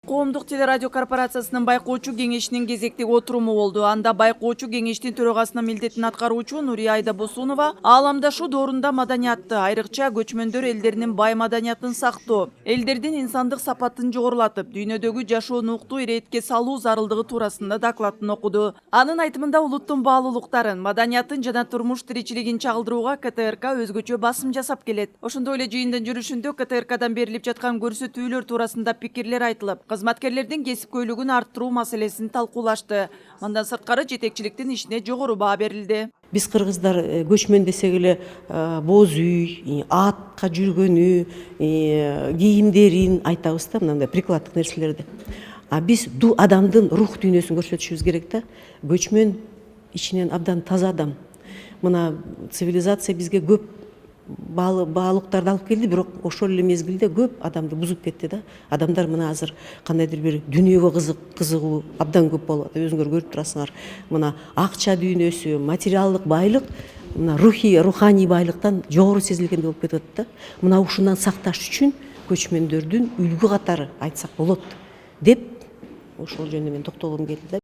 Коомдук телерадио корпорациясынын байкоочу кеңешинин кезектеги отуруму болду. Анда байкоочу кеңештин төрагасынын милдетин аткаруучу Нурия Айдабосунова ааламдаштуу доорунда маданиятты, айрыкча көчмөндөр элдеринин бай маданиятын сактоо, элдердин инсандык сапатын жогорулатып, дүйнөдөгү жашоону уктуу иретке салуу зарылдыгы туурасында докладын окуду. Анын айтымында улуттун баалуулуктарын, маданиятын жана турмуш тиричилигин чагылдырууга КТРК өзгөчө басым жасап келет. Ошондой эле жыйындын жүрүшүндө КТРКдан берилип жаткан көрсөтүүлөр туурасында пикирлер айтылып, кызматкерлердин кесипкөйлүгүн арттыруу маселесин талкуулашты. Мындан сырткары жетекчиликтин ишине жогору баа берилди. Биз кыргыздар көчмөн десек эле боз үй, атка жүргөнү, кийимдерин айтабыз да, мындай прикладдык нерселерди. А биз адамдын рух дүйнөсүн көрсөтүшүбүз керек да. Көчмөн ичинен абдан таза адам. Мына цивилизация бизге көп баалыктарды алып келди, бирок ошол эле мезгилде көп адамды бузуп кетти да. Адамдар мына азыр кандайдыр бир дүйнөгө кызыгуу абдан көп болуп атат. Өзүңөр көрүп турасыңар. Мына акча дүйнөсү, материалдык байлык, мына руханий байлыктан жогору сезилгендей болуп кетип атат да. Мына ушундан сакташ үчүн көчмөндөрдүн үлгү катары айтсак болот деп ошол жөнүндө мен токтолгум келди да.